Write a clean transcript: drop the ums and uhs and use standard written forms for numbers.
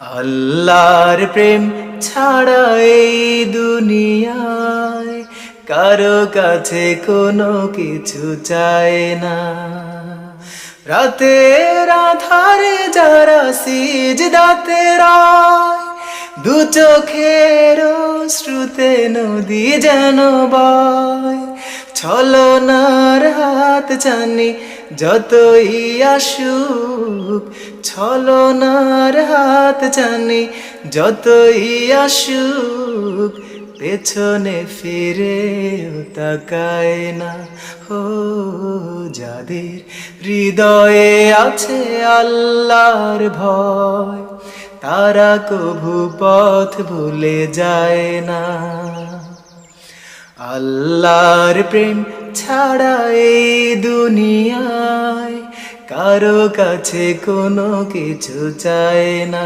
আল্লাহর প্রেম ছাড়া এই দুনিয়ায় কারো কাছে কোনো কিছু চায় না। রাতের আধারে যারা সিজদাতে রয়, দু চোখের শ্রুতে নদী যেন বয়। ছলনার হাত জানি যতই আসুক, ছলনার হাত জানি যতই আসুক, পেছনে ফিরেও তাকায় না। ও যাদের হৃদয়ে আছে আল্লাহর ভয়, তারা কভু পথ ভুলে যায় না। আল্লাহর প্রেম ছাড়া এই দুনিয়ায় কারো কাছে কোনো কিছু চায় না।